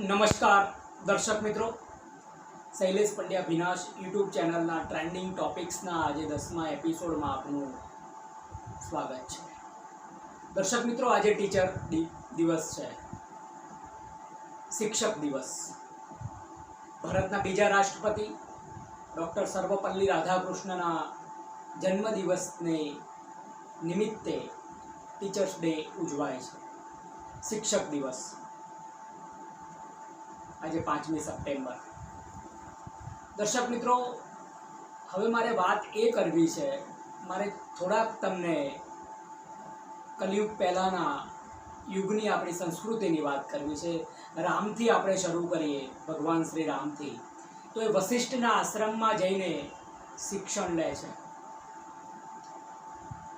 નમસ્કાર દર્શક મિત્રો, શૈલેષ પંડ્યા વિનાશ યુટ્યુબ ચેનલના ટ્રેન્ડિંગ ટોપિક્સના આજે 10મા એપિસોડમાં આપનું સ્વાગત છે. દર્શક મિત્રો, આજે ટીચર દિવસ છે, શિક્ષક દિવસ. ભારતના બીજા રાષ્ટ્રપતિ ડૉક્ટર સર્વપલ્લી રાધાકૃષ્ણના જન્મદિવસને નિમિત્તે ટીચર્સ ડે ઉજવાય છે, શિક્ષક દિવસ. આજે 5મી સપ્ટેમ્બર. દર્શક મિત્રો, હવે મારે વાત એ કરવી છે, મારે થોડાક તમને કલયુગ પહેલાંના યુગની આપણી સંસ્કૃતિની વાત કરવી છે. રામથી આપણે શરૂ કરીએ, ભગવાન શ્રી રામથી. તો એ વશિષ્ઠના આશ્રમમાં જઈને શિક્ષણ લે છે.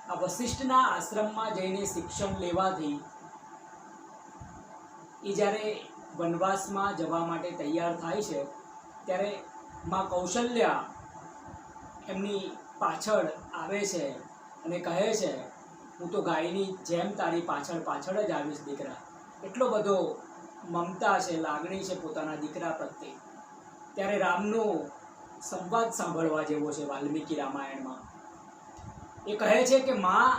આ વશિષ્ઠના આશ્રમમાં જઈને શિક્ષણ લેવાથી એ જ્યારે વનવાસમાં જવા માટે તૈયાર થાય છે ત્યારે માં કૌશલ્યા એમની પાછળ આવે છે અને કહે છે, હું તો ગાયની જેમ તારી પાછળ પાછળ જ આવીશ દીકરા. એટલો બધો મમતા છે, લાગણી છે પોતાના દીકરા પ્રત્યે. ત્યારે રામનો સંવાદ સાંભળવા જેવો છે વાલ્મીકી રામાયણમાં. એ કહે છે કે માં,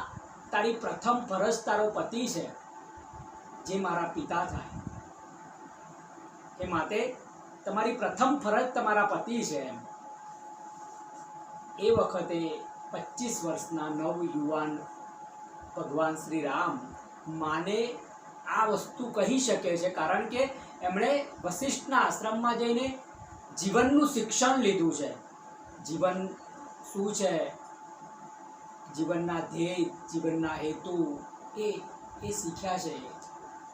તારી પ્રથમ ફરજ તારો પતિ છે, જે મારા પિતા થાય. એ માટે તમારી પ્રથમ ફરજ તમારા પતિ છે. એ વખતે 25 વર્ષના નવયુવાન ભગવાન શ્રી રામ માને આ વસ્તુ કહી શકે છે, કારણ કે એમણે વશિષ્ઠના આશ્રમમાં જઈને જીવનનું શિક્ષણ લીધું છે. જીવન શું છે, જીવનના ધ્યેય, જીવનના હેતુ એ શીખ્યા છે.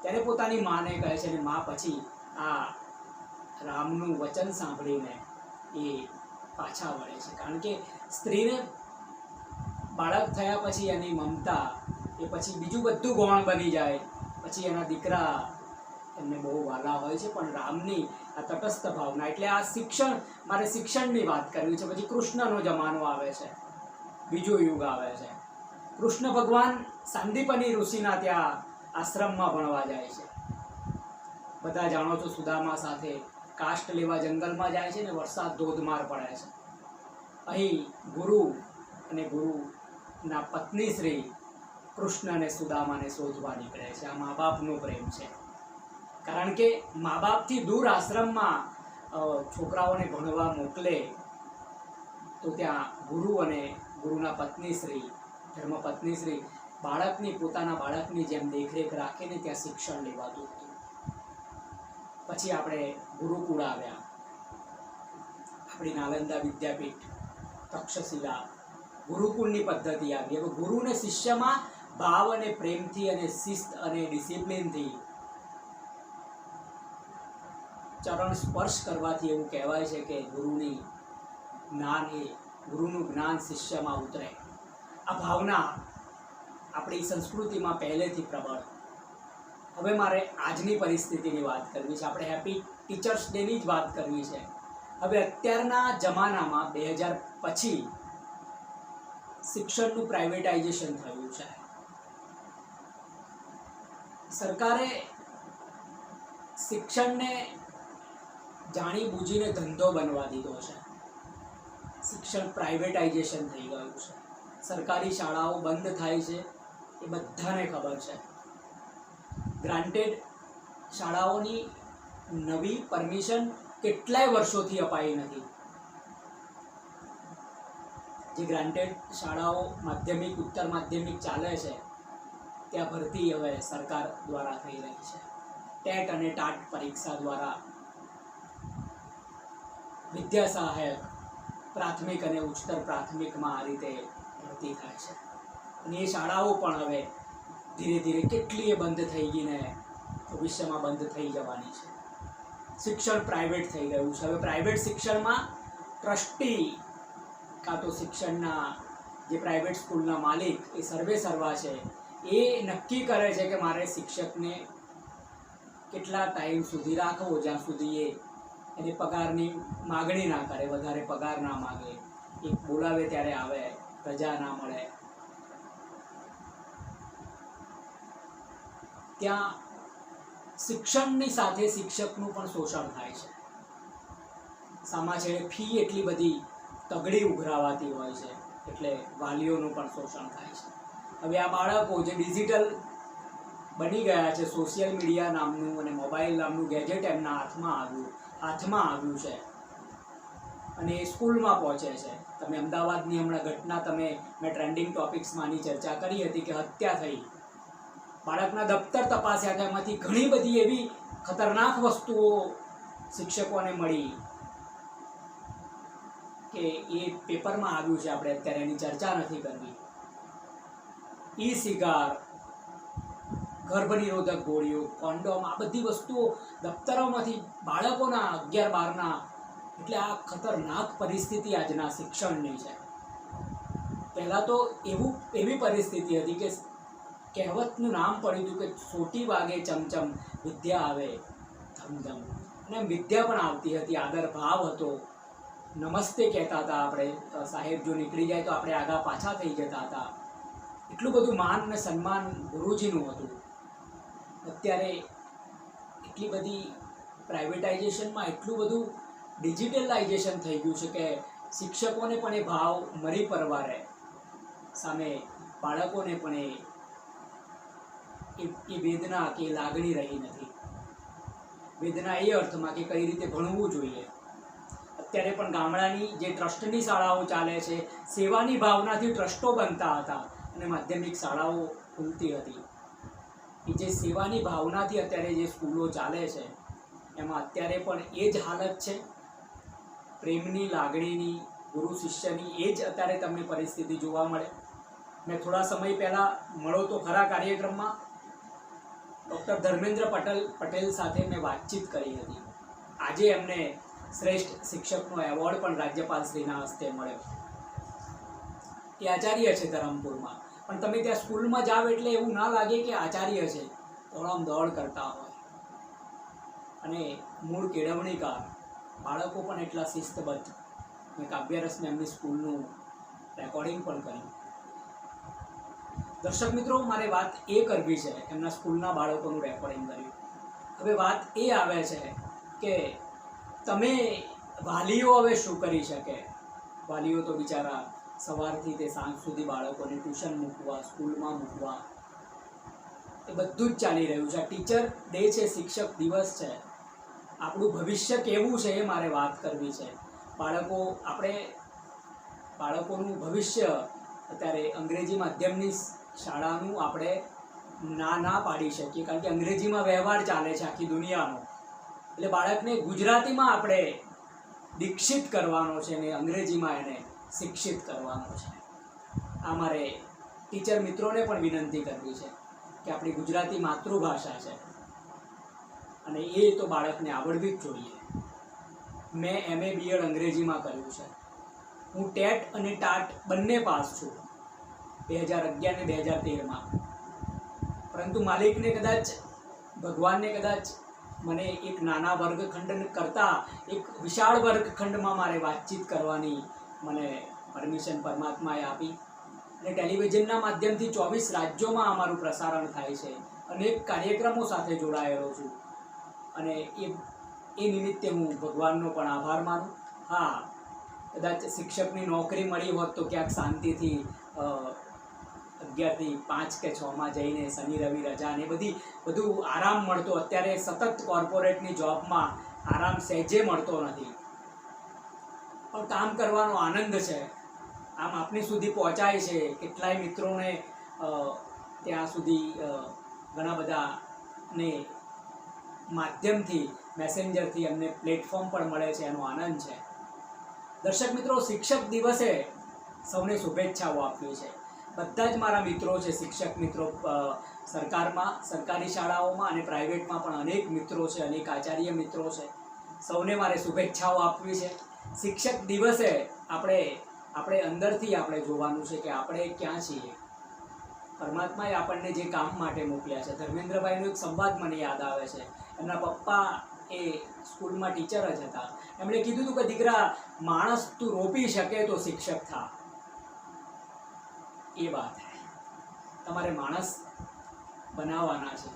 ત્યારે પોતાની માને કહે છે અને મા પછી આ રામનું વચન સાંભળીને એ પાછા વળે છે. કારણ કે સ્ત્રીને બાળક થયા પછી એની મમતા એ પછી બીજું બધું ગૌણ બની જાય. પછી એના દીકરા એમને બહુ વાલા હોય છે, પણ રામની આ તટસ્થ ભાવના. એટલે આ શિક્ષણ, મારે શિક્ષણની વાત કરવી છે. પછી કૃષ્ણનો જમાનો આવે છે, બીજો યુગ આવે છે. કૃષ્ણ ભગવાન સાંદીપની ઋષિના ત્યાં આશ્રમમાં ભણવા જાય છે. બધા જાણો છો, સુદામા સાથે કાષ્ટ લેવા જંગલમાં જાય છે ને વરસાદ ધોધમાર પડે છે. અહીં ગુરુ અને ગુરુના પત્ની શ્રી કૃષ્ણ અને સુદામાને શોધવા નીકળે છે. આ મા બાપનો પ્રેમ છે, કારણ કે મા બાપથી દૂર આશ્રમમાં છોકરાઓને ભણવા મોકલે તો ત્યાં ગુરુ અને ગુરુના પત્ની શ્રી, ધર્મપત્ની શ્રી પોતાના બાળકની જેમ દેખરેખ રાખીને ત્યાં શિક્ષણ લેવાતું હતું. પછી આપણે ગુરુકુળ આવ્યા, આપણી નાલંદા વિદ્યાપીઠ, તક્ષશિલા, ગુરુકુળની પદ્ધતિ આવી. હવે ગુરુને શિષ્યમાં ભાવ અને પ્રેમથી અને શિસ્ત અને ડિસિપ્લિનથી ચરણ સ્પર્શ કરવાથી એવું કહેવાય છે કે ગુરુનું જ્ઞાન શિષ્યમાં ઉતરે. આ ભાવના આપણી સંસ્કૃતિમાં પહેલેથી પ્રબળ. હવે મારે આજની પરિસ્થિતિની વાત કરવી છે. આપણે હેપી ટીચર્સ ડેની જ વાત કરવી છે. હવે અત્યારના જમાનામાં 2000 પછી શિક્ષણનું પ્રાઇવેટાઇઝેશન થયું છે. સરકારે શિક્ષણને જાણી બૂજીને ધંધો બનવા દીધો છે. શિક્ષણ પ્રાઇવેટાઇઝેશન થઈ ગયું છે. સરકારી શાળાઓ બંધ થાય છે, એ બધાને ખબર છે. ગ્રાન્ટેડ શાળાઓની નવી પરમિશન કેટલાય વર્ષોથી અપાઈ નથી. જે ગ્રાન્ટેડ શાળાઓ માધ્યમિક, ઉત્તર માધ્યમિક ચાલે છે, ત્યાં ભરતી હવે સરકાર દ્વારા થઈ રહી છે. ટેટ અને ટાટ પરીક્ષા દ્વારા વિદ્યા સહાયક પ્રાથમિક અને ઉચ્ચતર પ્રાથમિકમાં આ રીતે ભરતી થાય છે. અને એ શાળાઓ પણ હવે ધીરે ધીરે કેટલીય બંધ થઈ ગઈ ને ભવિષ્યમાં બંધ થઈ જવાની છે. શિક્ષણ પ્રાઇવેટ થઈ ગયું છે. હવે પ્રાઇવેટ શિક્ષણમાં ટ્રસ્ટી કાં તો શિક્ષણના જે પ્રાઇવેટ સ્કૂલના માલિક, એ સર્વે સર્વા છે, એ નક્કી કરે છે કે મારે શિક્ષકને કેટલા ટાઈમ સુધી રાખવો, જ્યાં સુધી એની પગારની માગણી ના કરે, વધારે પગાર ના માગે, એક બોલાવે ત્યારે આવે, રજા ના મળે. ત્યાં શિક્ષણની સાથે શિક્ષકનું પણ શોષણ થાય છે. સામા છેડે ફી એટલી બધી તગડી ઉઘરાવાતી હોય છે એટલે વાલીઓનું પણ શોષણ થાય છે. હવે આ બાળકો જે ડિજિટલ બની ગયા છે, સોશિયલ મીડિયા નામનું અને મોબાઈલ નામનું ગેજેટ એમના હાથમાં આવ્યું છે અને એ સ્કૂલમાં પહોંચે છે. તમે અમદાવાદની હમણાં ઘટના મેં ટ્રેન્ડિંગ ટોપિક્સમાંની ચર્ચા કરી હતી કે હત્યા થઈ, બાળકના દફતર તપાસ્યા હતા, એમાંથી ઘણી બધી એવી ખતરનાક વસ્તુઓ શિક્ષકોને મળી કે એ પેપરમાં આવ્યું છે. આપણે અત્યારે એની ચર્ચા નથી કરવી. ઈ સિગાર, ગર્ભ નિરોધક ગોળીઓ, કોન્ડોમ, આ બધી વસ્તુઓ દફતરોમાંથી બાળકોના 11-12ના. એટલે આ ખતરનાક પરિસ્થિતિ આજના શિક્ષણની છે. પહેલાં તો એવી પરિસ્થિતિ હતી કે કહેવતનું નામ પડ્યું હતું કે સોટી વાગે ચમચમ, વિદ્યા આવે ધમધમ. અને વિદ્યા પણ આવતી હતી, આદર ભાવ હતો, નમસ્તે કહેતા હતા આપણે. સાહેબ જો નીકળી જાય તો આપણે આગા પાછા થઈ જતા હતા. એટલું બધું માન અને સન્માન ગુરુજીનું હતું. અત્યારે એટલી બધી પ્રાઇવેટાઇઝેશનમાં એટલું બધું ડિજિટલાઇઝેશન થઈ ગયું છે કે શિક્ષકોને પણ એ ભાવ મરી પરવારે, સામે બાળકોને પણ એ વેદના કે લાગણી રહી નથી. વેદના એ અર્થમાં કે કઈ રીતે ભણવું જોઈએ. અત્યારે પણ ગામડાની જે ટ્રસ્ટની શાળાઓ ચાલે છે, સેવાની ભાવનાથી ટ્રસ્ટો બનતા હતા અને માધ્યમિક શાળાઓ ખુલતી હતી. એ જે સેવાની ભાવનાથી અત્યારે જે સ્કૂલો ચાલે છે એમાં અત્યારે પણ એ જ હાલત છે. પ્રેમની, લાગણીની, ગુરુ શિષ્યની એ જ અત્યારે તમને પરિસ્થિતિ જોવા મળે. મેં થોડા સમય પહેલાં મળો તો ખરા કાર્યક્રમમાં ડૉક્ટર ધર્મેન્દ્ર પટેલ સાથે મેં વાતચીત કરી હતી. આજે એમને શ્રેષ્ઠ શિક્ષકનો એવોર્ડ પણ રાજ્યપાલશ્રીના હસ્તે મળ્યો. એ આચાર્ય છે ધરમપુરમાં, પણ તમે ત્યાં સ્કૂલમાં જાઓ એટલે એવું ના લાગે કે આચાર્ય છે, દોડામ દોડ કરતા હોય. અને મૂળ કેળવણીકાર, બાળકો પણ એટલા શિસ્તબદ્ધ. મેં કાવ્યરસને એમની સ્કૂલનું રેકોર્ડિંગ પણ કર્યું. દર્શક મિત્રો, મારે વાત એ કરવી છે, એમના સ્કૂલના બાળકોનું રેકોર્ડિંગ કર્યું. હવે વાત એ આવે છે કે તમે વાલીઓ હવે શું કરી શકે. વાલીઓ તો બિચારા સવારથી તે સાંજ સુધી બાળકોને ટ્યુશન મૂકવા, સ્કૂલમાં મૂકવા, એ બધું જ ચાલી રહ્યું છે. ટીચર ડે છે, શિક્ષક દિવસ છે. આપણું ભવિષ્ય કેવું છે એ મારે વાત કરવી છે. બાળકોનું ભવિષ્ય અત્યારે અંગ્રેજી માધ્યમની શાળાનું આપણે ના પાડી શકીએ, કારણ કે અંગ્રેજીમાં વ્યવહાર ચાલે છે આખી દુનિયાનો. એટલે બાળકને ગુજરાતીમાં આપણે દીક્ષિત કરવાનો છે ને અંગ્રેજીમાં એને શિક્ષિત કરવાનો છે. આ મારે ટીચર મિત્રોને પણ વિનંતી કરવી છે કે આપણી ગુજરાતી માતૃભાષા છે અને એ તો બાળકને આવડવી જ જોઈએ. મેં MA BEd અંગ્રેજીમાં કર્યું છે. હું ટેટ અને ટાટ બંને પાસ છું 2011 ને 2013માં. પરંતુ માલિકને કદાચ, ભગવાનને કદાચ મને એક નાના વર્ગખંડ કરતાં એક વિશાળ વર્ગખંડમાં મારે વાતચીત કરવાની મને પરમિશન પરમાત્માએ આપી. અને ટેલિવિઝનના માધ્યમથી 24 રાજ્યોમાં અમારું પ્રસારણ થાય છે. અનેક કાર્યક્રમો સાથે જોડાયેલો છું અને એ નિમિત્તે હું ભગવાનનો પણ આભાર માનું. હા, કદાચ શિક્ષકની નોકરી મળી હોત તો ક્યાંક શાંતિથી 11 થી 5 કે 6માં જઈને શનિ રવિ રજા ને બધું આરામ મળતો. અત્યારે સતત કોર્પોરેટની જોબમાં આરામ સહેજે મળતો નથી, પણ કામ કરવાનો આનંદ છે. આમ આપની સુધી પહોંચાય છે. કેટલાય મિત્રોને ત્યાં સુધી ઘણા બધાને માધ્યમથી, મેસેન્જરથી અમને પ્લેટફોર્મ પણ મળે છે, એનો આનંદ છે. દર્શક મિત્રો, શિક્ષક દિવસે સૌને શુભેચ્છાઓ આપવી છે. બધા જ મારા મિત્રો છે, શિક્ષક મિત્રો. સરકારી શાળાઓમાં અને પ્રાઇવેટમાં પણ અનેક મિત્રો છે, અનેક આચાર્ય મિત્રો છે. સૌને મારે શુભેચ્છાઓ આપવી છે. શિક્ષક દિવસે આપણે અંદરથી આપણે જોવાનું છે કે આપણે ક્યાં છીએ. પરમાત્માએ આપણને જે કામ માટે મોકલ્યા છે. ધર્મેન્દ્રભાઈનો એક સંવાદ મને યાદ આવે છે. એમના પપ્પા એ સ્કૂલમાં ટીચર જ હતા. એમણે કીધું હતું કે દીકરા, માણસ તું રોપી શકે તો શિક્ષક થા. એ વાત તમારે માણસ બનાવવાના છે.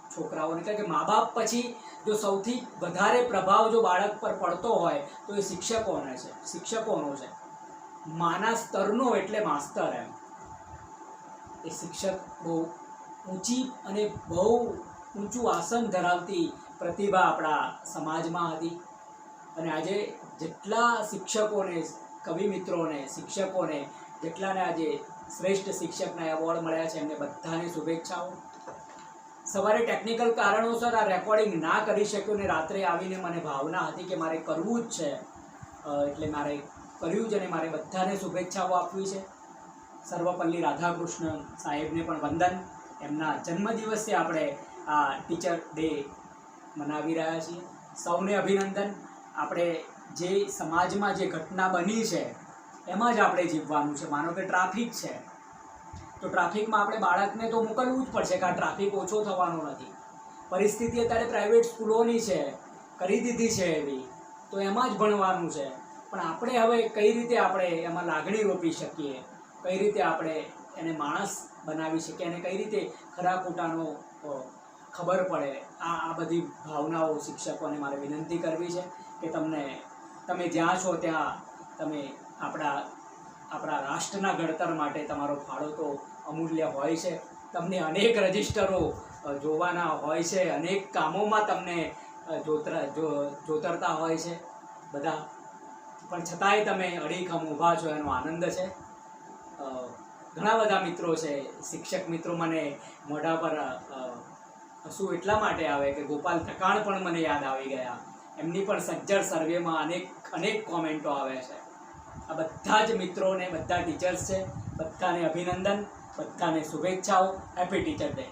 છોકરાઓને, કારણ કે મા બાપ પછી જો સૌથી વધારે પ્રભાવ જો બાળક પર પડતો હોય તો એ શિક્ષકોનો છે. માના સ્તરનો એટલે માસ્તર એમ. એ શિક્ષક બહુ ઊંચી અને બહુ ઊંચું આસન ધરાવતી પ્રતિભા આપણા સમાજમાં હતી. અને આજે જેટલા શિક્ષકોને, કવિ મિત્રોને, શિક્ષકોને, જેટલાને આજે શ્રેષ્ઠ શિક્ષકના એવોર્ડ મળ્યા છે એમને બધાને શુભેચ્છાઓ. સવારે ટેકનિકલ કારણોસર આ રેકોર્ડિંગ ના કરી શક્યો ને રાત્રે આવીને મને ભાવના હતી કે મારે કરવું જ છે, એટલે મારે કર્યું જ અને મારે બધાને શુભેચ્છાઓ આપવી છે. સર્વપલ્લી રાધાકૃષ્ણ સાહેબને પણ વંદન. એમના જન્મદિવસે આપણે આ ટીચર ડે મનાવી રહ્યા છીએ. સૌને અભિનંદન. આપણે જે સમાજમાં જે ઘટના બની છે એમાં જ આપણે જીવવાનું છે. માનો કે ટ્રાફિક છે તો ટ્રાફિકમાં આપણે બાળકને તો મોકલવું જ પડશે, કે આ ટ્રાફિક ઓછો થવાનો નથી. પરિસ્થિતિ અત્યારે પ્રાઇવેટ સ્કૂલોની છે, કરી દીધી છે એવી, તો એમાં જ ભણવાનું છે. પણ આપણે હવે કઈ રીતે આપણે એમાં લાગણી રોપી શકીએ, કઈ રીતે આપણે એને માણસ બનાવી શકીએ અને કઈ રીતે ખરા ખોટાનો ખબર પડે, આ બધી ભાવનાઓ શિક્ષકોને મારે વિનંતી કરવી છે કે તમે જ્યાં છો ત્યાં તમે આપણા રાષ્ટ્રના ઘડતર માટે તમારો ફાળો તો અમૂલ્ય હોય છે. તમને અનેક રજિસ્ટરો જોવાના હોય છે, અનેક કામોમાં તમને જોતરતા હોય છે બધા, પણ છતાંય તમે અડીખમ ઊભા છો, એનો આનંદ છે. ઘણા બધા મિત્રો છે, શિક્ષક મિત્રો મને મોઢા પર હસવું એટલા માટે આવે કે ગોપાલ ઠકાણ પણ મને યાદ આવી ગયા. એમની પણ સજ્જડ સર્વેમાં અનેક કોમેન્ટો આવે છે. આ બધા જ મિત્રોને, બધા ટીચર્સ છે, બધાને અભિનંદન, બધાને શુભેચ્છાઓ. Happy teacher day.